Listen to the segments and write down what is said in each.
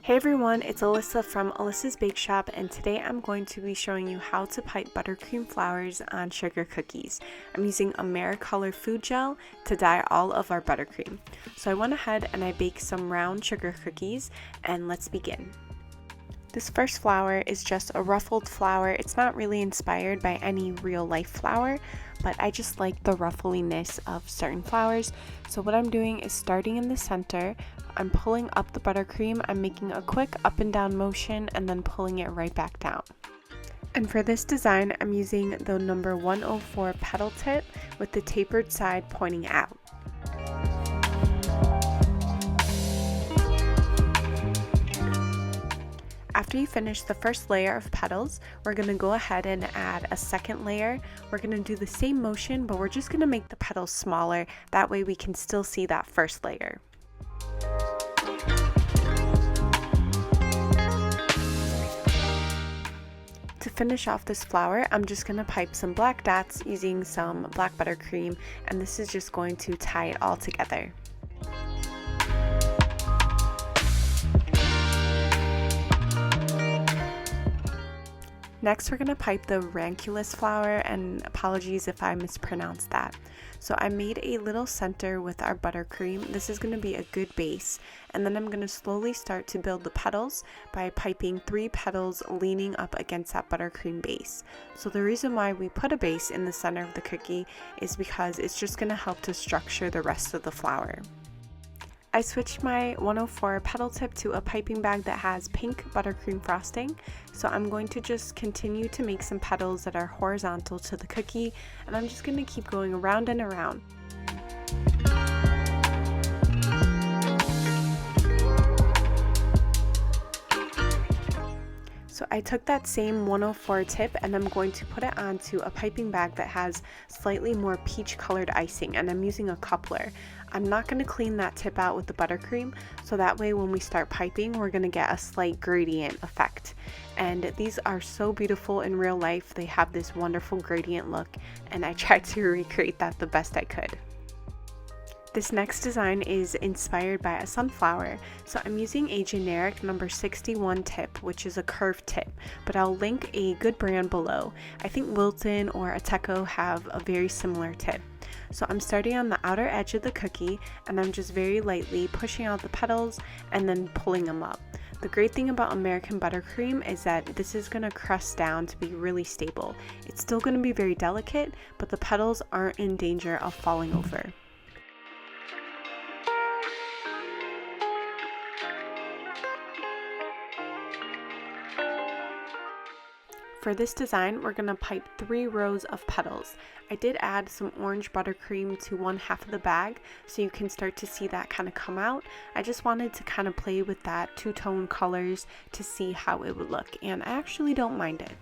Hey everyone, it's Alyssa from Alyssa's Bake Shop, and today I'm going to be showing you how to pipe buttercream flowers on sugar cookies. I'm using AmeriColor food gel to dye all of our buttercream. So I went ahead and I baked some round sugar cookies, and let's begin. This first flower is just a ruffled flower. It's not really inspired by any real life flower, but I just like the ruffliness of certain flowers. So what I'm doing is starting in the center, I'm pulling up the buttercream, I'm making a quick up and down motion and then pulling it right back down. And for this design, I'm using the number 104 petal tip with the tapered side pointing out. After you finish the first layer of petals, we're going to go ahead and add a second layer. We're going to do the same motion, but we're just going to make the petals smaller. That way we can still see that first layer. To finish off this flower, I'm just going to pipe some black dots using some black buttercream, and this is just going to tie it all together. Next, we're going to pipe the Ranunculus flower, and apologies if I mispronounced that. So I made a little center with our buttercream. This is going to be a good base, and then I'm going to slowly start to build the petals by piping 3 petals leaning up against that buttercream base. So the reason why we put a base in the center of the cookie is because it's just going to help to structure the rest of the flower. I switched my 104 petal tip to a piping bag that has pink buttercream frosting, so I'm going to just continue to make some petals that are horizontal to the cookie, and I'm just going to keep going around and around. So I took that same 104 tip and I'm going to put it onto a piping bag that has slightly more peach colored icing, and I'm using a coupler. I'm not going to clean that tip out with the buttercream, so that way when we start piping we're going to get a slight gradient effect. And these are so beautiful in real life. They have this wonderful gradient look, and I tried to recreate that the best I could. This next design is inspired by a sunflower, so I'm using a generic number 61 tip, which is a curved tip, but I'll link a good brand below. I think Wilton or Ateco have a very similar tip. So I'm starting on the outer edge of the cookie, and I'm just very lightly pushing out the petals and then pulling them up. The great thing about American buttercream is that this is going to crust down to be really stable. It's still going to be very delicate, but the petals aren't in danger of falling over. For this design, we're going to pipe 3 rows of petals. I did add some orange buttercream to one half of the bag, so you can start to see that kind of come out. I just wanted to kind of play with that two-tone colors to see how it would look, and I actually don't mind it.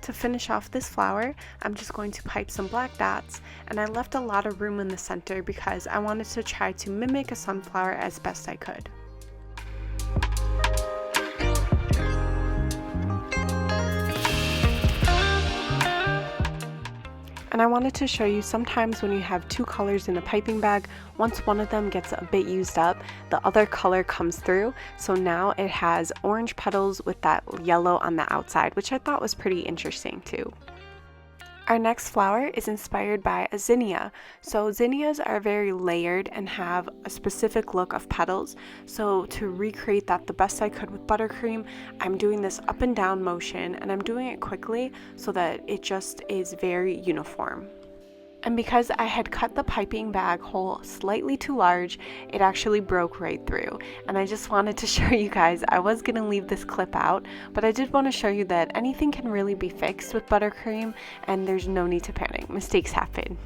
To finish off this flower, I'm just going to pipe some black dots, and I left a lot of room in the center because I wanted to try to mimic a sunflower as best I could. And I wanted to show you sometimes when you have 2 colors in a piping bag, once one of them gets a bit used up, the other color comes through. So now it has orange petals with that yellow on the outside, which I thought was pretty interesting too. Our next flower is inspired by a zinnia. So zinnias are very layered and have a specific look of petals. So to recreate that the best I could with buttercream, I'm doing this up and down motion, and I'm doing it quickly so that it just is very uniform. And because I had cut the piping bag hole slightly too large, it actually broke right through. And I just wanted to show you guys, I was going to leave this clip out, but I did want to show you that anything can really be fixed with buttercream, and there's no need to panic. Mistakes happen.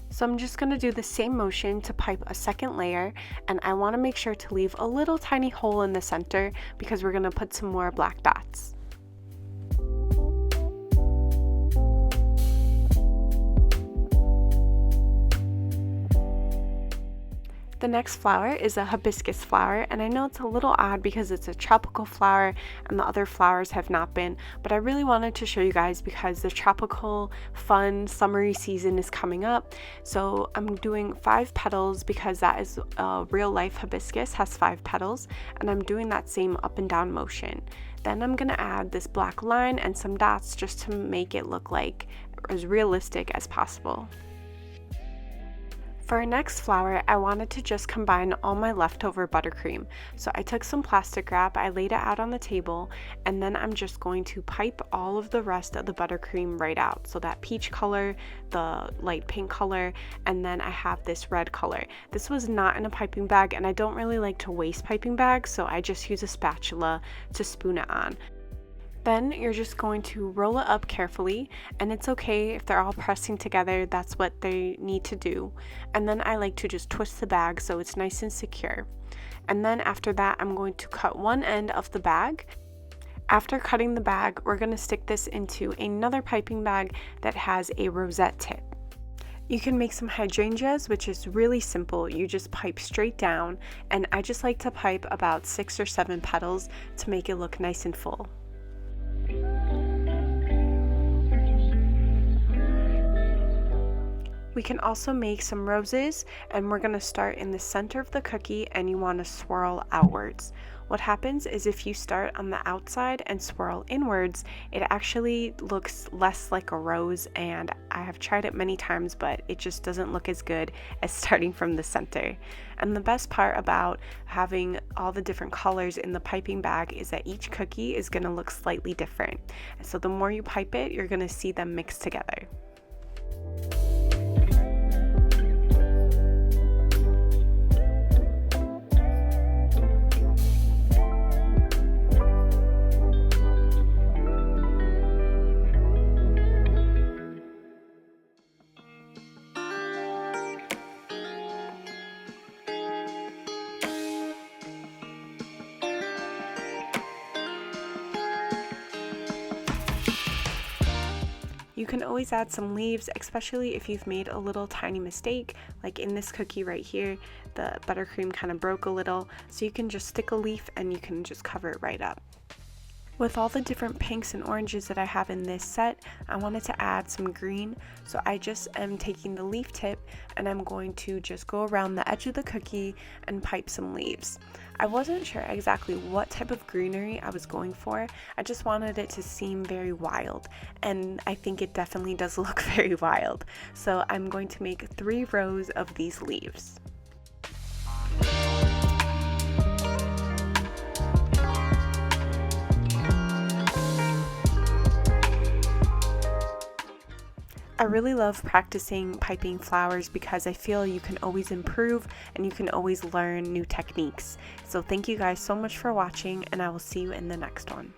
So I'm just going to do the same motion to pipe a second layer, and I want to make sure to leave a little tiny hole in the center because we're going to put some more black dots. The next flower is a hibiscus flower, and I know it's a little odd because it's a tropical flower and the other flowers have not been, but I really wanted to show you guys because the tropical, fun, summery season is coming up. So I'm doing 5 petals because that is a real life hibiscus, has 5 petals, and I'm doing that same up and down motion. Then I'm going to add this black line and some dots just to make it look like as realistic as possible. For our next flower, I wanted to just combine all my leftover buttercream. So I took some plastic wrap, I laid it out on the table, and then I'm just going to pipe all of the rest of the buttercream right out. So that peach color, the light pink color, and then I have this red color. This was not in a piping bag, and I don't really like to waste piping bags, so I just use a spatula to spoon it on. Then you're just going to roll it up carefully, and it's okay if they're all pressing together, that's what they need to do. And then I like to just twist the bag so it's nice and secure. And then after that, I'm going to cut one end of the bag. After cutting the bag, we're going to stick this into another piping bag that has a rosette tip. You can make some hydrangeas, which is really simple. You just pipe straight down, and I just like to pipe about 6 or 7 petals to make it look nice and full. We can also make some roses, and we're going to start in the center of the cookie, and you want to swirl outwards. What happens is if you start on the outside and swirl inwards, it actually looks less like a rose, and I have tried it many times, but it just doesn't look as good as starting from the center. And the best part about having all the different colors in the piping bag is that each cookie is going to look slightly different. So the more you pipe it, you're going to see them mix together. You can always add some leaves, especially if you've made a little tiny mistake, like in this cookie right here, the buttercream kind of broke a little, so you can just stick a leaf and you can just cover it right up. With all the different pinks and oranges that I have in this set, I wanted to add some green, so I just am taking the leaf tip and I'm going to just go around the edge of the cookie and pipe some leaves. I wasn't sure exactly what type of greenery I was going for. I just wanted it to seem very wild, and I think it definitely does look very wild. So I'm going to make 3 rows of these leaves. I really love practicing piping flowers because I feel you can always improve and you can always learn new techniques. So thank you guys so much for watching, and I will see you in the next one.